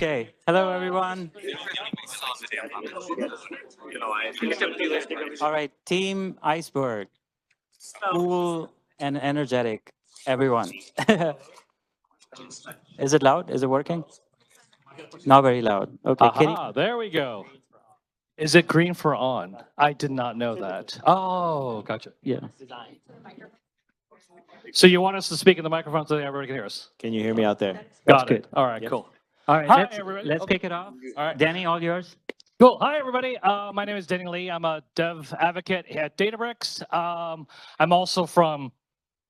Okay. Hello, everyone. All right. Team Iceberg. Cool and energetic, everyone. Is it loud? Is it working? Not very loud. Okay. Aha, there we go. Is it green for on? I did not know that. Oh, gotcha. Yeah. So you want us to speak in the microphone so that everybody can hear us? Can you hear me out there? Got good. it. All right, cool. All right. Hi, everybody. Let's Okay. kick it off. All right. Denny, all yours. Cool. Hi, everybody. My name is Denny Lee. I'm a dev advocate at Databricks. I'm also from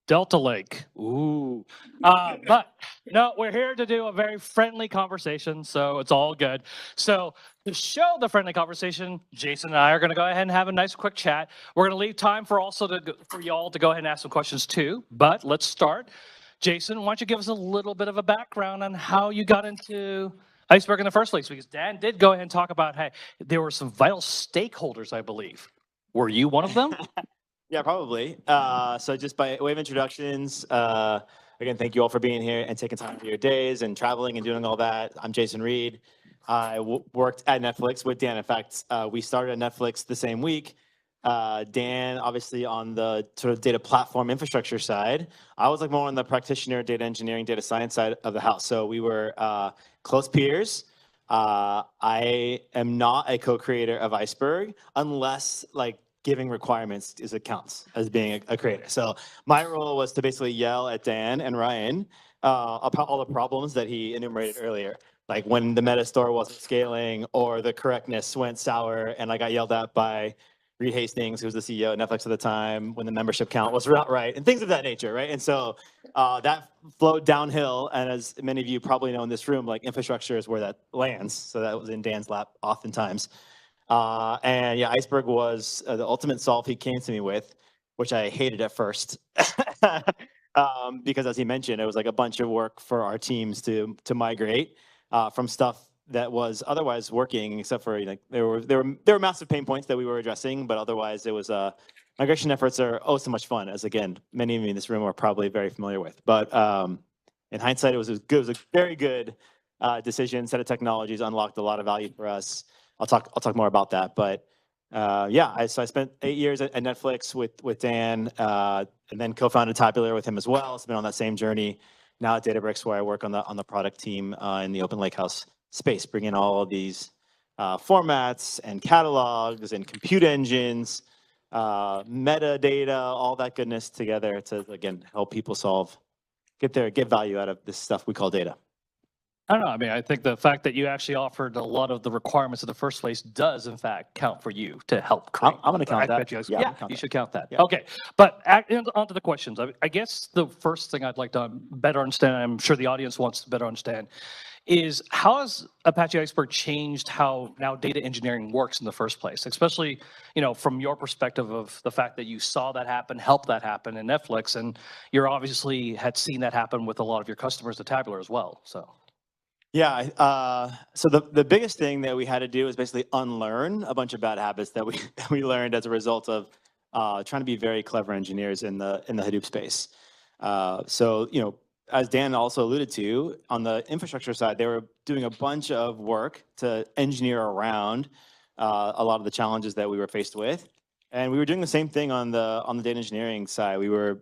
Delta Lake. Ooh. But no, we're here to do a very friendly conversation, so it's all good. So to show the friendly conversation, Jason and I are going to go ahead and have a nice quick chat. We're going to leave time for y'all to go ahead and ask some questions too. But let's start. Jason, why don't you give us a little bit of a background on how you got into Iceberg in the first place? Because Dan did go ahead and talk about, hey, there were some vital stakeholders, I believe. Were you one of them? Yeah, probably. So just by way of introductions, again, thank you all for being here and taking time for your days and traveling and doing all that. I'm Jason Reid. I worked at Netflix with Dan. In fact, we started at Netflix the same week. Dan, obviously, on the sort of data platform infrastructure side. I was like more on the practitioner, data engineering, data science side of the house. So we were close peers. I am not a co-creator of Iceberg unless like giving requirements is it counts as being a creator. So my role was to basically yell at Dan and Ryan about all the problems that he enumerated earlier. Like when the meta store wasn't scaling or the correctness went sour and I got yelled at by Reid Hastings, who was the CEO at Netflix at the time, when the membership count was not right and things of that nature, right? And so that flowed downhill. And as many of you probably know in this room, like infrastructure is where that lands. So that was in Dan's lap oftentimes. And yeah, Iceberg was the ultimate solve he came to me with, which I hated at first. Because as he mentioned, it was like a bunch of work for our teams to migrate from stuff that was otherwise working, except for like there were massive pain points that we were addressing, but otherwise it was migration efforts are so much fun, as again many of you in this room are probably very familiar with. But in hindsight, it was a very good decision. Set of technologies unlocked a lot of value for us. I'll talk more about that, but yeah. So I spent 8 years at Netflix with Dan, and then co-founded Tabular with him as well. So been on that same journey. Now at Databricks, where I work on the product team in the Open Lakehouse space, bringing all of these formats and catalogs and compute engines, metadata, all that goodness together to again help people get value out of this stuff we call data. I don't know. I mean, I think the fact that you actually offered a lot of the requirements in the first place does, in fact, count for you to help create. I'm going to count that. Yeah, you should count that. Yeah. Okay, but onto the questions. I guess the first thing I'd like to better understand, and I'm sure the audience wants to better understand, is how has Apache Iceberg changed how now data engineering works in the first place, especially from your perspective of the fact that you saw that happen, helped that happen in Netflix, and you're obviously had seen that happen with a lot of your customers at Tabular as well. So. Yeah. So the biggest thing that we had to do is basically unlearn a bunch of bad habits that we learned as a result of trying to be very clever engineers in the Hadoop space. So as Dan also alluded to, on the infrastructure side, they were doing a bunch of work to engineer around a lot of the challenges that we were faced with. And we were doing the same thing on the data engineering side. We were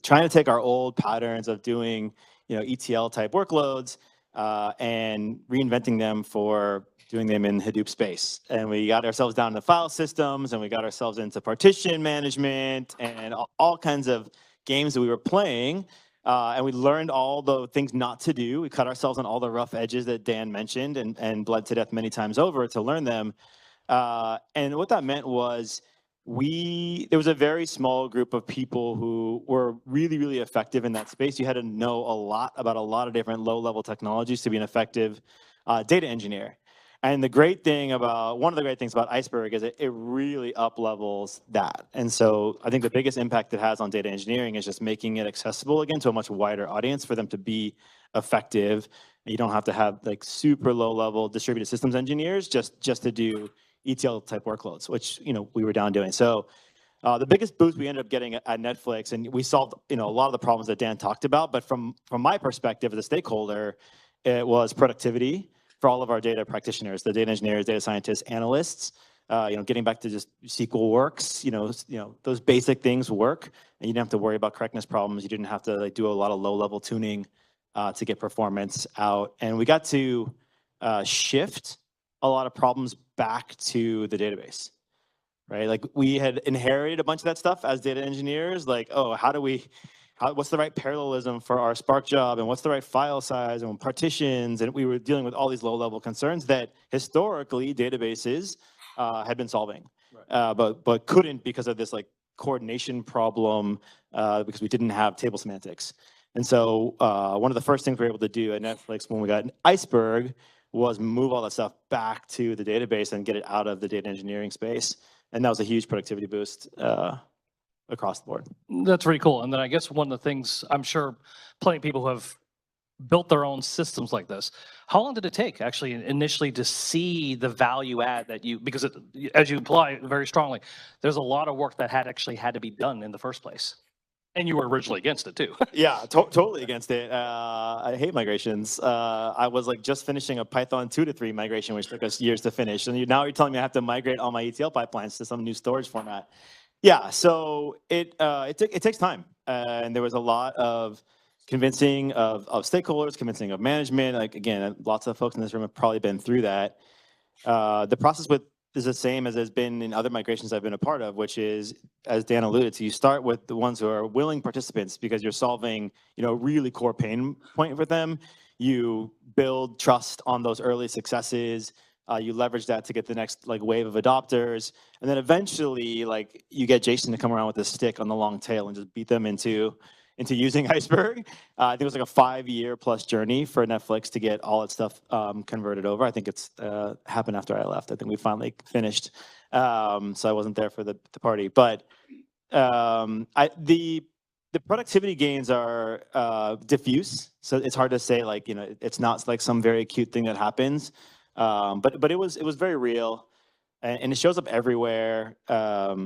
trying to take our old patterns of doing ETL type workloads and reinventing them for doing them in Hadoop space. And we got ourselves down to file systems, and we got ourselves into partition management and all kinds of games that we were playing. And we learned all the things not to do. We cut ourselves on all the rough edges that Dan mentioned and bled to death many times over to learn them. And what that meant was there was a very small group of people who were really, really effective in that space. You had to know a lot about a lot of different low-level technologies to be an effective data engineer. And one of the great things about Iceberg is it really up-levels that. And so I think the biggest impact it has on data engineering is just making it accessible again to a much wider audience for them to be effective. You don't have to have like super low-level distributed systems engineers just to do ETL type workloads, which we were down doing. So the biggest boost we ended up getting at Netflix, and we solved a lot of the problems that Dan talked about. But from my perspective as a stakeholder, it was productivity for all of our data practitioners, the data engineers, data scientists, analysts. Getting back to just SQL works, those basic things work, and you didn't have to worry about correctness problems. You didn't have to do a lot of low-level tuning to get performance out. And we got to shift a lot of problems back to the database, right? Like we had inherited a bunch of that stuff as data engineers. Like, oh, what's the right parallelism for our Spark job, and what's the right file size and partitions? And we were dealing with all these low-level concerns that historically databases had been solving, right. But couldn't because of this coordination problem because we didn't have table semantics. And so one of the first things we were able to do at Netflix when we got Iceberg was move all that stuff back to the database and get it out of the data engineering space. And that was a huge productivity boost across the board. That's really cool. And then I guess one of the things, I'm sure plenty of people who have built their own systems like this, how long did it take actually initially to see the value add that because as you imply very strongly, there's a lot of work that had to be done in the first place. And you were originally against it too. Yeah, totally against it. I hate migrations. I was just finishing a Python 2 to 3 migration, which took us years to finish. And now you're telling me I have to migrate all my ETL pipelines to some new storage format. Yeah, so it takes time. And there was a lot of convincing of stakeholders, convincing of management. Again, lots of folks in this room have probably been through that. The process is the same as has been in other migrations I've been a part of, which is, as Dan alluded to, you start with the ones who are willing participants because you're solving, a really core pain point for them. You build trust on those early successes. You leverage that to get the next wave of adopters, and then eventually, you get Jason to come around with a stick on the long tail and just beat them into using Iceberg. I think it was a 5-year plus journey for Netflix to get all its stuff converted over. I think it's happened after I left. I think we finally finished. So I wasn't there for the party. But the productivity gains are diffuse. So it's hard to say it's not some very acute thing that happens. But it was very real, and it shows up everywhere. How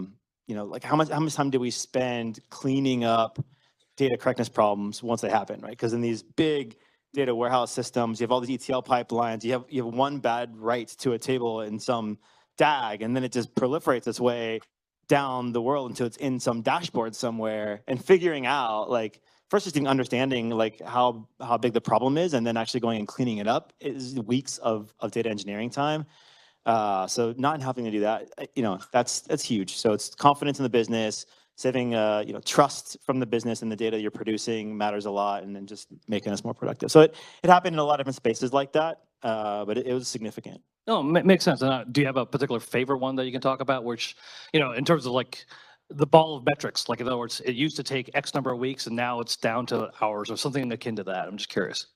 much time do we spend cleaning up data correctness problems once they happen, right? Because in these big data warehouse systems, you have all these ETL pipelines. You have one bad write to a table in some DAG, and then it just proliferates its way down the world until it's in some dashboard somewhere. And figuring out first just even understanding how big the problem is, and then actually going and cleaning it up is weeks of data engineering time. So not having to do that, that's huge. So it's confidence in the business. Saving trust from the business and the data you're producing matters a lot, and then just making us more productive. So it happened in a lot of different spaces like that, but it was significant. No, makes sense. And do you have a particular favorite one that you can talk about, which, in terms of the ball of metrics, in other words, it used to take X number of weeks and now it's down to hours or something akin to that? I'm just curious.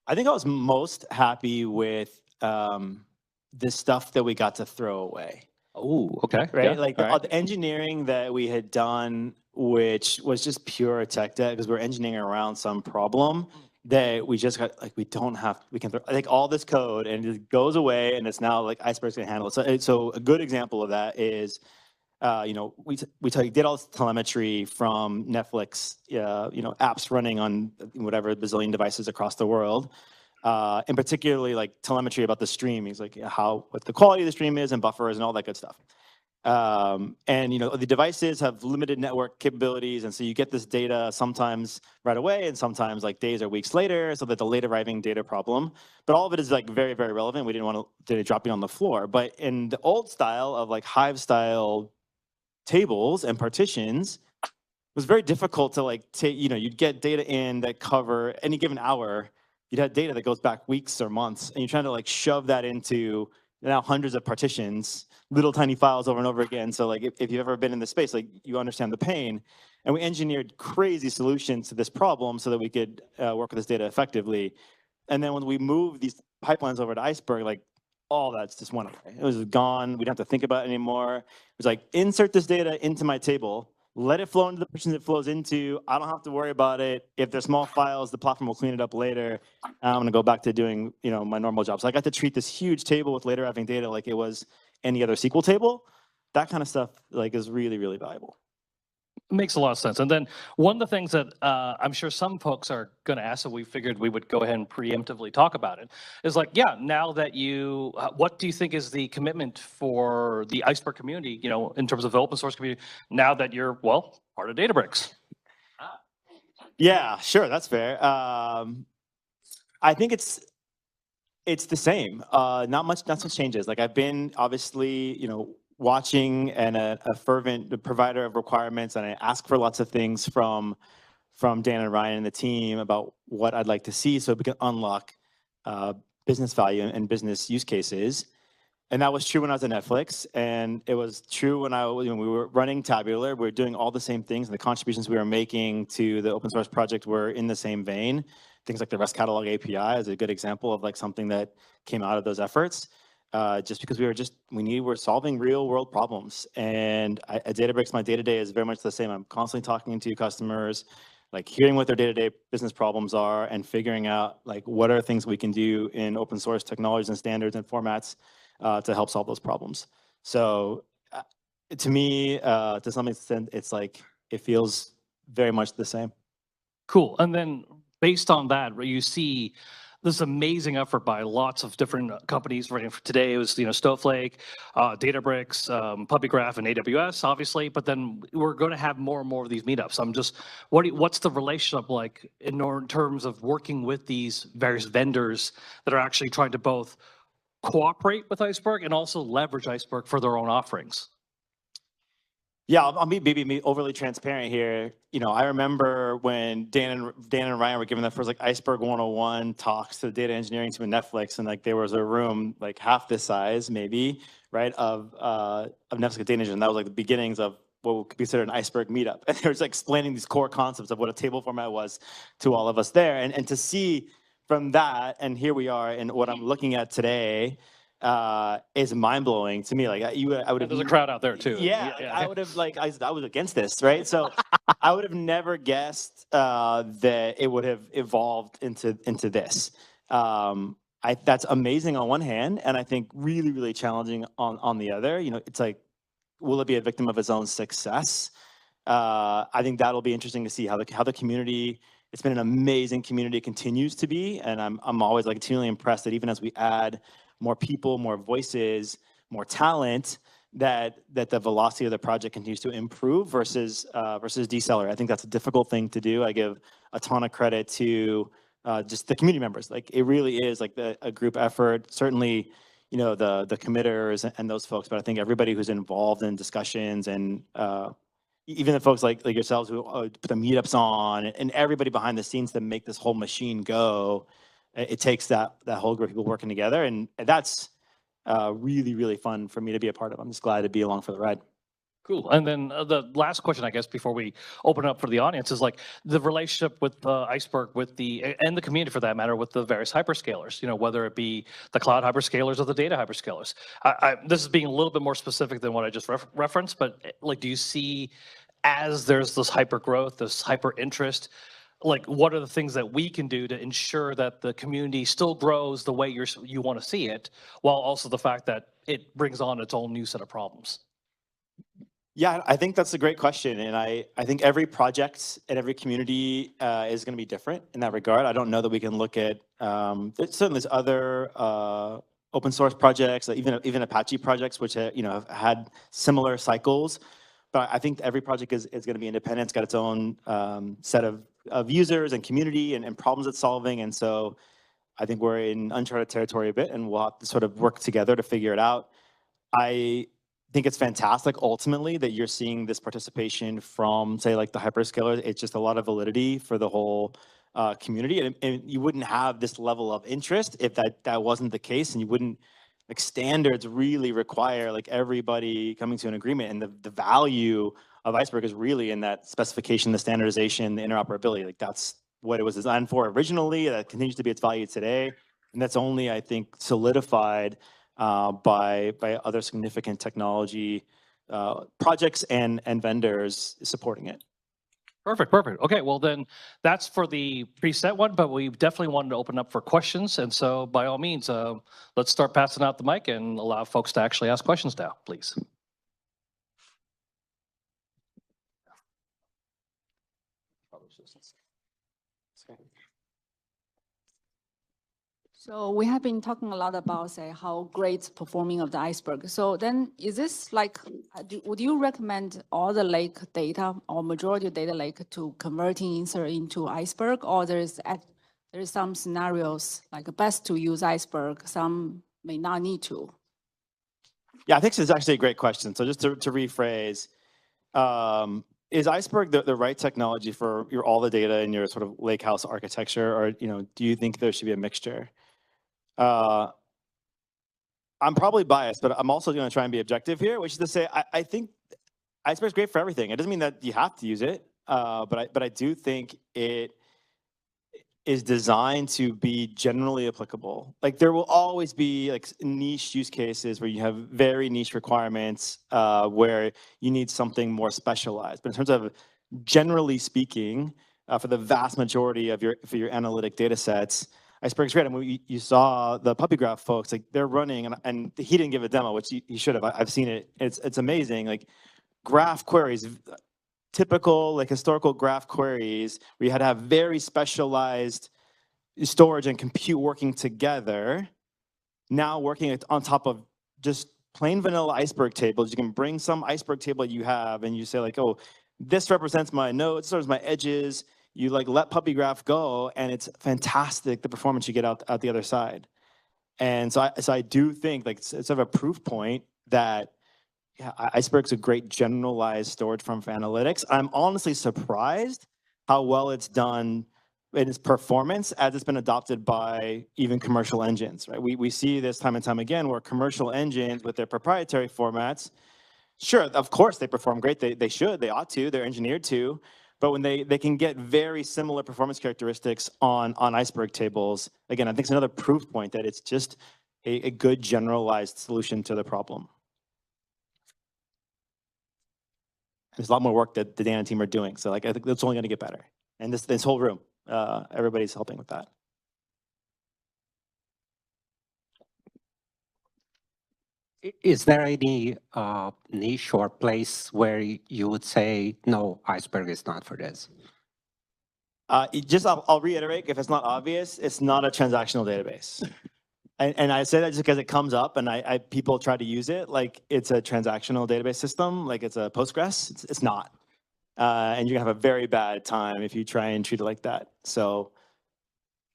I think I was most happy with the stuff that we got to throw away. Oh, okay. Right? Yeah. The engineering that we had done, which was just pure tech debt because we're engineering around some problem that we just got, we can throw all this code and it goes away, and it's now Iceberg's gonna handle it. So a good example of that is, we did all this telemetry from Netflix, apps running on whatever bazillion devices across the world. And particularly telemetry about the stream. He's what the quality of the stream is and buffers and all that good stuff. And the devices have limited network capabilities, and so you get this data sometimes right away and sometimes days or weeks later. So that the late arriving data problem, but all of it is very, very relevant. We didn't want data dropping on the floor. But in the old style of Hive style tables and partitions, it was very difficult to you'd get data in that cover any given hour. You'd have data that goes back weeks or months, and you're trying to shove that into now hundreds of partitions, little tiny files over and over again. So if you've ever been in this space, you understand the pain. And we engineered crazy solutions to this problem so that we could work with this data effectively. And then when we moved these pipelines over to Iceberg, all that's just went away. It was gone. We didn't have to think about it anymore. It was insert this data into my table. Let it flow into the person it flows into. I don't have to worry about it. If they're small files, the platform will clean it up later. I'm going to go back to doing, my normal job. So I got to treat this huge table with later arriving data like it was any other SQL table. That kind of stuff, is really, really valuable. Makes a lot of sense. And then one of the things that I'm sure some folks are going to ask, so we figured we would go ahead and preemptively talk about it, is like, yeah, now that what do you think is the commitment for the Iceberg community, in terms of the open source community, now that you're, well, part of Databricks? Yeah, sure, that's fair. I think it's the same. Not much changes. Like I've been obviously, watching and a fervent provider of requirements, and I ask for lots of things from Dan and Ryan and the team about what I'd like to see so we can unlock business value and business use cases. And that was true when I was at Netflix, and it was true when we were running Tabular. We were doing all the same things, and the contributions we were making to the open source project were in the same vein. Things like the REST catalog API is a good example of like something that came out of those efforts. Just because we're solving real world problems. And at Databricks, my day-to-day is very much the same. I'm constantly talking to customers, like hearing what their day-to-day business problems are and figuring out like what are things we can do in open source technologies and standards and formats to help solve those problems. So to me, to some extent, it's like, it feels very much the same. Cool. And then based on that, you see this amazing effort by lots of different companies. Right, for today, it was Snowflake, Databricks, PubliGraph, and AWS, obviously. But then we're going to have more and more of these meetups. I'm just, what's the relationship like in terms of working with these various vendors that are actually trying to both cooperate with Iceberg and also leverage Iceberg for their own offerings? Yeah, I'll be overly transparent here. I remember when Dan and Ryan were giving their first like Iceberg 101 talks to the data engineering team at Netflix, and like there was a room like half this size, maybe, right, of Netflix data engineering. That was like the beginnings of what would be considered an Iceberg meetup. And they were just like explaining these core concepts of what a table format was to all of us there. And to see from that, and here we are, and what I'm looking at today is mind blowing to me. Like I would have. There's a crowd out there too. Yeah, I would have like I was against this, right? So I would have never guessed that it would have evolved into this. That's amazing on one hand, and I think really really challenging on the other. It's like, will it be a victim of its own success? I think that'll be interesting to see how the community. It's been an amazing community, continues to be, and I'm always like continually impressed that even as we add more people, more voices, more talent, that the velocity of the project continues to improve versus decelerate. I think that's a difficult thing to do. I give a ton of credit to just the community members. Like it really is like a group effort. Certainly, the committers and those folks, but I think everybody who's involved in discussions and even the folks like yourselves who put the meetups on, and everybody behind the scenes that make this whole machine go. It takes that whole group of people working together, and that's really, really fun for me to be a part of. I'm just glad to be along for the ride. Cool. And then the last question, I guess, before we open up for the audience is like the relationship with Iceberg and the community for that matter with the various hyperscalers, whether it be the cloud hyperscalers or the data hyperscalers. This is being a little bit more specific than what I just referenced, but like, do you see as there's this hyper growth, this hyper interest, like what are the things that we can do to ensure that the community still grows the way you want to see it, while also the fact that it brings on its own new set of problems? Yeah, I think that's a great question. And I think every project and every community is going to be different in that regard. I don't know that we can look at, certainly there's other open source projects, even Apache projects, which have had similar cycles. But I think every project is going to be independent. It's got its own set of users and community and problems it's solving. And so I think we're in uncharted territory a bit, and we'll have to sort of work together to figure it out. I think it's fantastic ultimately that you're seeing this participation from, say, like the hyperscalers. It's just a lot of validity for the whole community, and you wouldn't have this level of interest if that wasn't the case, and you wouldn't, like, standards really require like everybody coming to an agreement, and the value of Iceberg is really in that specification, the standardization, the interoperability. Like that's what it was designed for originally. That continues to be its value today, and that's only, I think, solidified by other significant technology projects and vendors supporting it. Perfect. Okay, well then that's for the preset one, but we definitely wanted to open up for questions. And so by all means, let's start passing out the mic and allow folks to actually ask questions now, please. So we have been talking a lot about, say, how great performing of the Iceberg. So then is this like, would you recommend all the lake data or majority of data lake to converting insert into Iceberg, or there is some scenarios like best to use Iceberg, some may not need to? Yeah, I think this is actually a great question. So just to rephrase, is Iceberg the right technology for all the data in your sort of lakehouse architecture, or do you think there should be a mixture? I'm probably biased, but I'm also going to try and be objective here, which is to say, I think Iceberg's great for everything. It doesn't mean that you have to use it, but I do think it is designed to be generally applicable. Like there will always be like niche use cases where you have very niche requirements where you need something more specialized. But in terms of generally speaking, for the vast majority of your analytic data sets, Iceberg's great. I mean, you saw the puppy graph folks, like they're running, and he didn't give a demo, which he should have. I've seen it. It's amazing. Like graph queries, typical like historical graph queries where you had to have very specialized storage and compute working together, now working on top of just plain vanilla Iceberg tables. You can bring some Iceberg table you have and you say like, oh, this represents my nodes, this is my edges. You like let puppy graph go and it's fantastic, the performance you get out the other side. And so I do think like it's sort of a proof point that Iceberg's a great generalized storage form for analytics. I'm honestly surprised how well it's done in its performance as it's been adopted by even commercial engines, right? We see this time and time again where commercial engines with their proprietary formats, sure, of course they perform great. They should, they ought to, they're engineered to. But when they can get very similar performance characteristics on Iceberg tables, again, I think it's another proof point that it's just a good generalized solution to the problem. There's a lot more work that the Denny team are doing. So like, I think that's only going to get better. And this whole room, everybody's helping with that. Is there any niche or place where you would say, no, Iceberg is not for this? I'll reiterate, if it's not obvious, it's not a transactional database. And I say that just because it comes up and people try to use it like it's a transactional database system, like it's a Postgres. It's not. And you're gonna have a very bad time if you try and treat it like that. So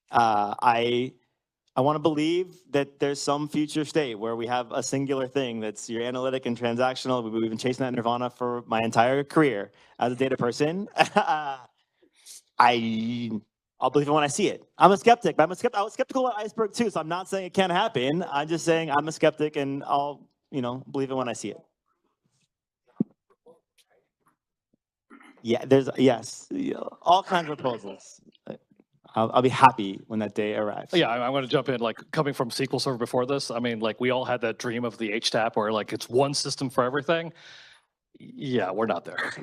I want to believe that there's some future state where we have a singular thing that's your analytic and transactional. We've been chasing that nirvana for my entire career as a data person. I'll believe it when I see it. I'm a skeptic, but I was skeptical about Iceberg too, so I'm not saying it can't happen. I'm just saying I'm a skeptic and I'll, believe it when I see it. Yeah, yes, all kinds of proposals. I'll be happy when that day arrives. Yeah, I want to jump in, like coming from SQL Server before this, I mean, like we all had that dream of the HTAP where like it's one system for everything. Yeah, we're not there.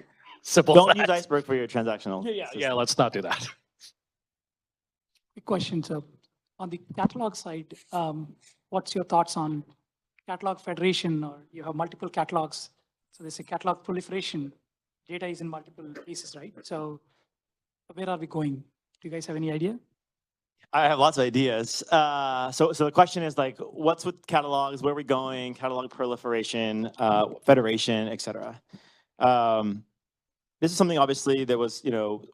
Simple. Don't use Iceberg for your transactional. Yeah, let's not do that. Quick question. So on the catalog side, what's your thoughts on catalog federation, or you have multiple catalogs? So there's a catalog proliferation. Data is in multiple places, right? So where are we going? Do you guys have any idea? I have lots of ideas. So the question is like, what's with catalogs? Where are we going? Catalog proliferation, federation, et cetera. This is something obviously that was,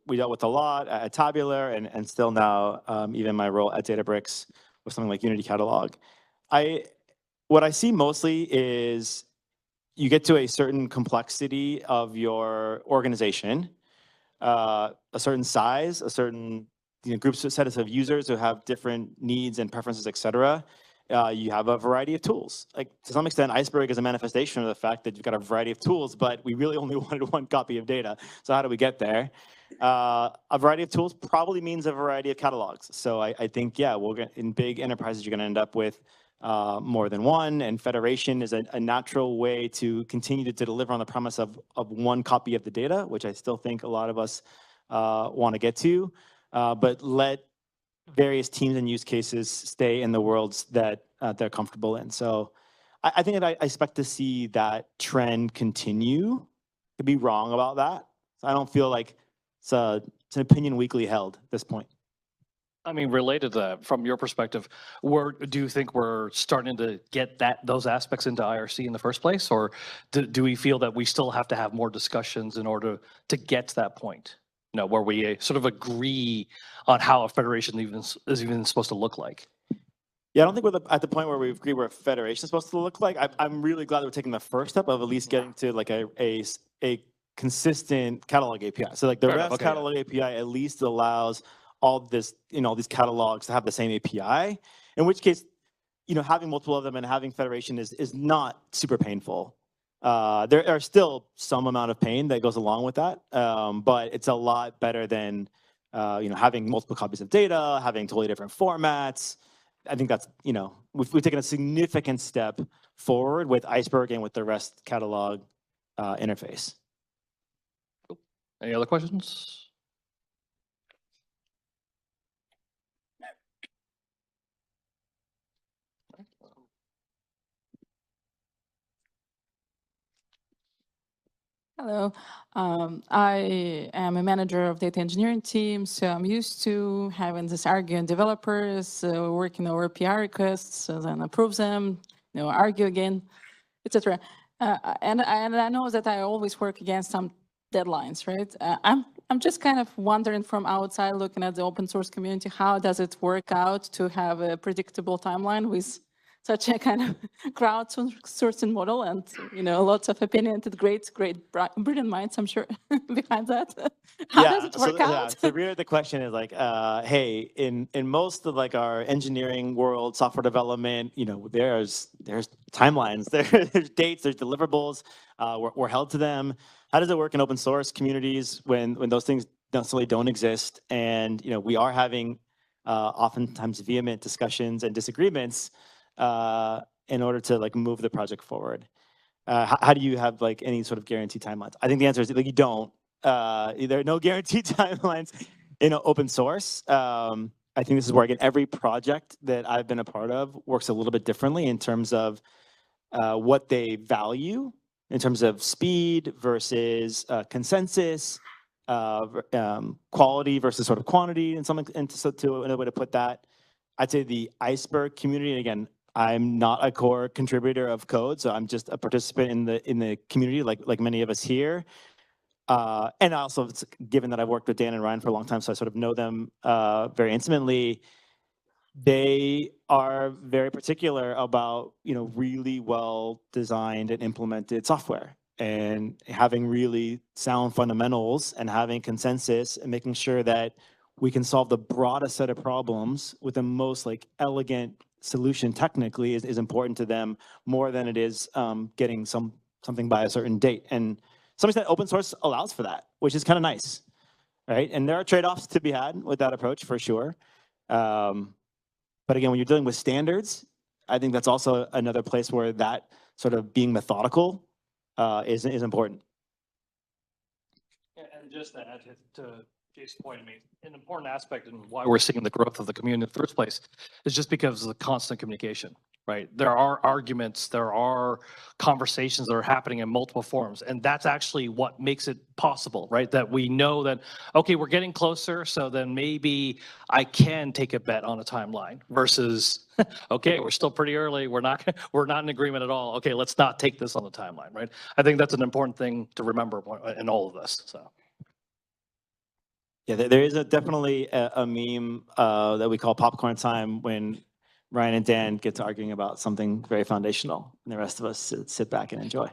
we dealt with a lot at Tabular and still now, even my role at Databricks with something like Unity Catalog. What I see mostly is you get to a certain complexity of your organization, a certain size, a certain set of users who have different needs and preferences, et cetera. You have a variety of tools. Like to some extent, Iceberg is a manifestation of the fact that you've got a variety of tools, but we really only wanted one copy of data. So how do we get there? A variety of tools probably means a variety of catalogs. So I think, yeah, in big enterprises, you're going to end up with more than one, and federation is a natural way to continue to deliver on the promise of one copy of the data, which I still think a lot of us want to get to, but let various teams and use cases stay in the worlds that they're comfortable in. So I think that I expect to see that trend continue. Could be wrong about that. So I don't feel like it's an opinion weakly held at this point. I mean, related to that, from your perspective, where do you think we're starting to get those aspects into IRC in the first place, or do we feel that we still have to have more discussions in order to get to that point? Where we sort of agree on how a federation is even supposed to look like. Yeah, I don't think we're at the point where we agree where a federation is supposed to look like. I'm really glad that we're taking the first step of at least getting to like a consistent catalog API. So like the Fair REST enough, okay, catalog API at least allows all this, all these catalogs to have the same API, in which case, having multiple of them and having federation is not super painful. There are still some amount of pain that goes along with that, but it's a lot better than, having multiple copies of data, having totally different formats. I think that's, we've taken a significant step forward with Iceberg and with the REST catalog interface. Any other questions? Hello, I am a manager of data engineering team, so I'm used to having this arguing developers working over PR requests, and then approve them, argue again, etc. And I know that I always work against some deadlines, right? I'm just kind of wondering from outside, looking at the open source community, how does it work out to have a predictable timeline with such a kind of crowdsourcing model and, lots of opinionated, great, brilliant minds, I'm sure, behind that. How does it work out? Yeah, so really the question is like, hey, in most of like our engineering world, software development, there's timelines, there's dates, there's deliverables, we're held to them. How does it work in open source communities when those things necessarily don't exist? And, we are having oftentimes vehement discussions and disagreements in order to like move the project forward. How do you have like any sort of guaranteed timelines? I think the answer is like you don't. There are no guaranteed timelines in open source. I think this is where again every project that I've been a part of works a little bit differently in terms of what they value in terms of speed versus consensus, quality versus sort of quantity, and something. And so to another way to put that, I'd say the Iceberg community. And again, I'm not a core contributor of code, so I'm just a participant in the community, like many of us here. And also, given that I've worked with Dan and Ryan for a long time, so I sort of know them very intimately. They are very particular about really well designed and implemented software, and having really sound fundamentals and having consensus and making sure that we can solve the broadest set of problems with the most like elegant solution technically is important to them more than it is getting something by a certain date. And some extent open source allows for that, which is kind of nice, right? And there are trade-offs to be had with that approach for sure. But again, when you're dealing with standards, I think that's also another place where that sort of being methodical is important. Yeah, and just to add to Jason's point, I mean, an important aspect and why we're seeing the growth of the community in the first place is just because of the constant communication, right? There are arguments, there are conversations that are happening in multiple forums, and that's actually what makes it possible, right? That we know that, okay, we're getting closer, so then maybe I can take a bet on a timeline versus, okay, we're still pretty early, we're not in agreement at all. Okay, let's not take this on the timeline, right? I think that's an important thing to remember in all of this, so. Yeah, there is definitely a meme that we call popcorn time when Ryan and Dan get to arguing about something very foundational, and the rest of us sit back and enjoy.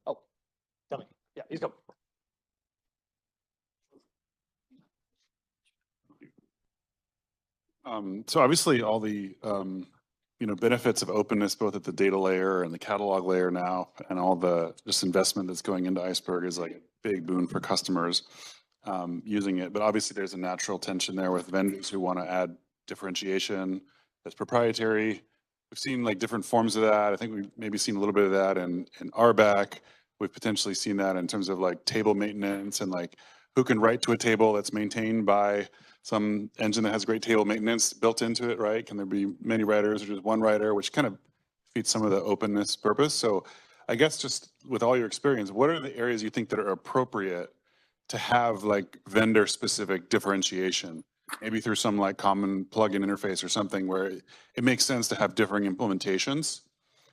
Oh, tell me. Yeah, he's go. So obviously all the benefits of openness, both at the data layer and the catalog layer now, and all the just investment that's going into Iceberg is like a big boon for customers using it. But obviously there's a natural tension there with vendors who want to add differentiation that's proprietary. We've seen like different forms of that. I think we've maybe seen a little bit of that in RBAC. We've potentially seen that in terms of like table maintenance and like who can write to a table that's maintained by some engine that has great table maintenance built into it, right? Can there be many writers or just one writer, which kind of defeats some of the openness purpose? So I guess just with all your experience, what are the areas you think that are appropriate to have like vendor specific differentiation, maybe through some like common plugin interface or something where it makes sense to have differing implementations?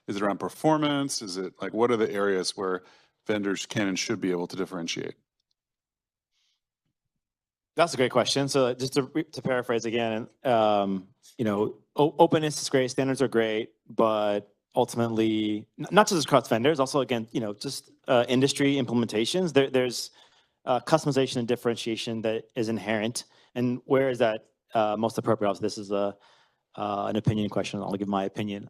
Is it around performance? Is it like, what are the areas where vendors can and should be able to differentiate? That's a great question. So just to paraphrase again, you know, openness is great, standards are great, but ultimately, not just across vendors, also again, you know, just industry implementations. There's customization and differentiation that is inherent, and where is that most appropriate? Also, this is an opinion question. I'll give my opinion.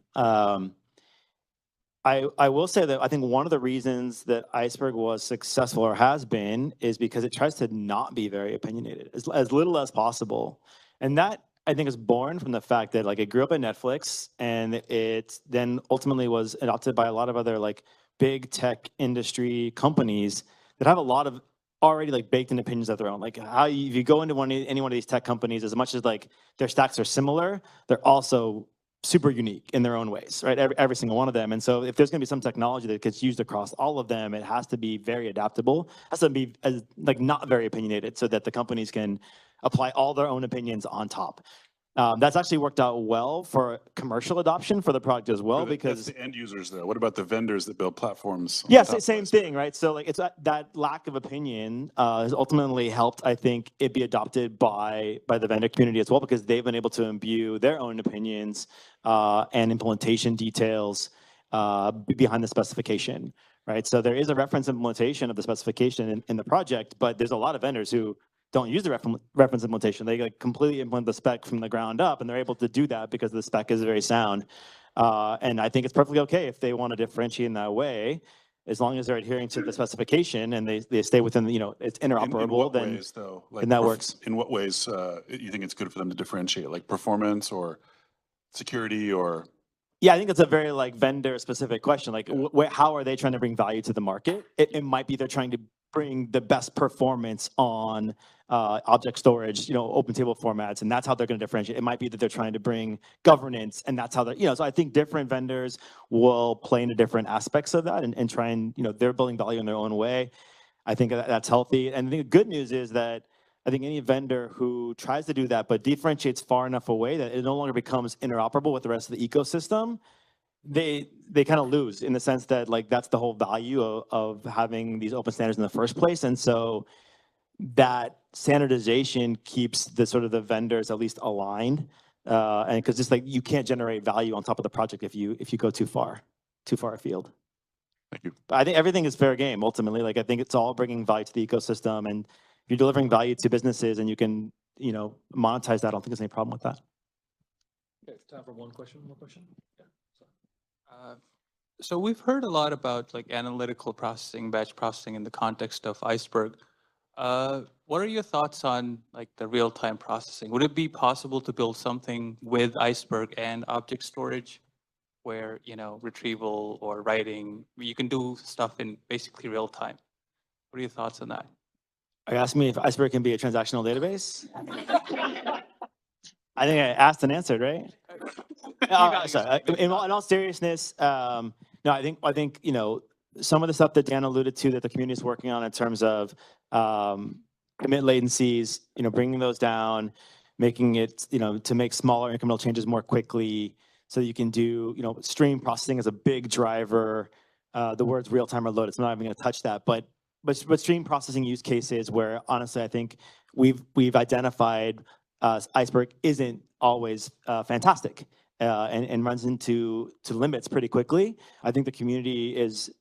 I will say that I think one of the reasons that Iceberg was successful or has been is because it tries to not be very opinionated, as little as possible. And that I think is born from the fact that like it grew up at Netflix and it then ultimately was adopted by a lot of other like big tech industry companies that have a lot of already like baked in opinions of their own. Like how if you go into any one of these tech companies, as much as like their stacks are similar, they're also super unique in their own ways, right? Every single one of them. And so if there's going to be some technology that gets used across all of them, it has to be very adaptable. It has to be like not very opinionated so that the companies can apply all their own opinions on top. That's actually worked out well for commercial adoption for the product as well, because that's the end users though. What about the vendors that build platforms? Yes, same thing, right? So like it's that lack of opinion has ultimately helped, I think, it be adopted by the vendor community as well, because they've been able to imbue their own opinions and implementation details behind the specification, right? So there is a reference implementation of the specification in the project, but there's a lot of vendors who don't use the reference implementation. They like completely implement the spec from the ground up, and they're able to do that because the spec is very sound. And I think it's perfectly okay if they want to differentiate in that way, as long as they're adhering to the specification and they stay within, you know, it's interoperable. In what then ways, though? Like then that works. In what ways you think it's good for them to differentiate, like performance or security or? Yeah, I think it's a very like vendor specific question. Like, how are they trying to bring value to the market? It might be they're trying to bring the best performance on object storage, you know, open table formats, and that's how they're going to differentiate. It might be that they're trying to bring governance, and that's how they're, you know. So I think different vendors will play into different aspects of that and try and, you know, they're building value in their own way. I think that's healthy. And I think the good news is that I think any vendor who tries to do that but differentiates far enough away that it no longer becomes interoperable with the rest of the ecosystem, they kind of lose, in the sense that like that's the whole value of having these open standards in the first place. And so that standardization keeps the sort of the vendors at least aligned, and because it's like you can't generate value on top of the project if you go too far afield. Thank you. But I think everything is fair game ultimately. Like I think it's all bringing value to the ecosystem, and if you're delivering value to businesses and you can, you know, monetize that, I don't think there's any problem with that. Okay, time for one question. More question? Yeah. So we've heard a lot about like analytical processing, batch processing in the context of Iceberg. What are your thoughts on like the real-time processing? Would it be possible to build something with Iceberg and object storage where, you know, retrieval or writing, you can do stuff in basically real time? What are your thoughts on that? Are you asking me if Iceberg can be a transactional database? I think I asked and answered, right? Sorry. In all seriousness, no, I think, you know, some of the stuff that Dan alluded to that the community is working on in terms of commit latencies, you know, bringing those down, making it, you know, to make smaller incremental changes more quickly, so you can do, you know, stream processing is a big driver. The words real time or loaded, so I'm not even going to touch that, but stream processing use cases where honestly I think we've identified Iceberg isn't always fantastic and runs into limits pretty quickly. I think the community is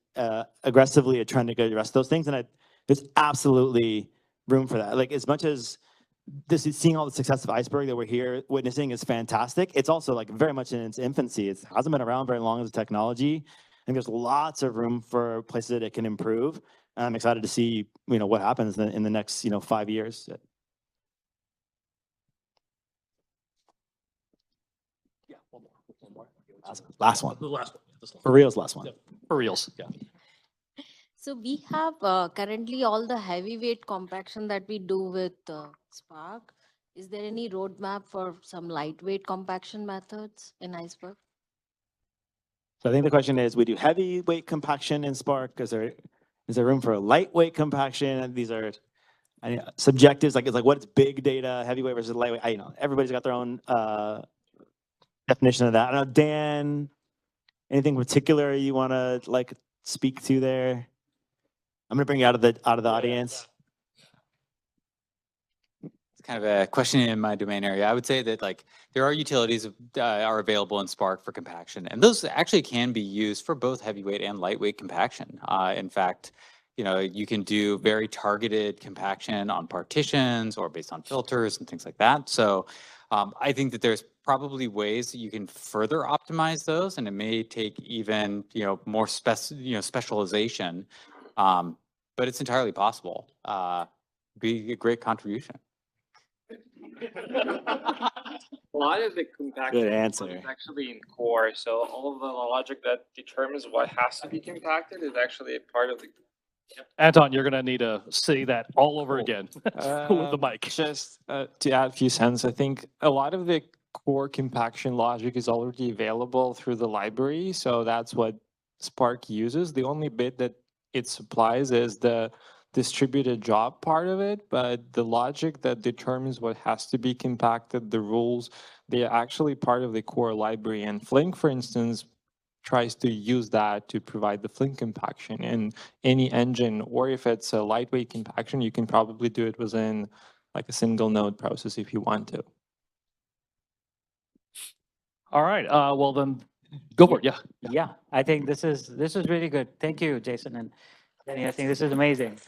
aggressively trying to address those things, and there's absolutely room for that. Like as much as this is seeing all the success of Iceberg that we're here witnessing is fantastic, it's also like very much in its infancy. It hasn't been around very long as a technology. I think there's lots of room for places that it can improve. And I'm excited to see, you know, what happens in the next, you know, 5 years. Yeah, one more. Last one. The last one. This one. For reals, last one. Yep. For reals, yeah. So we have currently all the heavyweight compaction that we do with Spark. Is there any roadmap for some lightweight compaction methods in Iceberg? So I think the question is, we do heavyweight compaction in Spark. Is there room for a lightweight compaction? And these are subjectives, like it's like what's big data, heavyweight versus lightweight. Everybody's got their own definition of that. I don't know, Dan, anything particular you want to like speak to there? I'm gonna bring you out of the audience. It's kind of a question in my domain area. I would say that like there are utilities are available in Spark for compaction, and those actually can be used for both heavyweight and lightweight compaction. In fact, you can do very targeted compaction on partitions or based on filters and things like that. So I think that there's probably ways that you can further optimize those, and it may take even more specialization, but it's entirely possible. Be a great contribution. A lot of the compaction Good answer. is actually in core, so all of the logic that determines what has to be compacted is actually a part of the. Anton, you're gonna need to say that all over again with the mic. Just to add a few cents, I think a lot of the core compaction logic is already available through the library, so that's what Spark uses. The only bit that it supplies is the distributed job part of it, but the logic that determines what has to be compacted, the rules, they're actually part of the core library. And Flink, for instance, tries to use that to provide the Flink compaction in any engine, or if it's a lightweight compaction, you can probably do it within like a single node process if you want to. All right. Well, then go for it. Yeah. Yeah, I think this is really good. Thank you, Jason and Denny. I think this is amazing.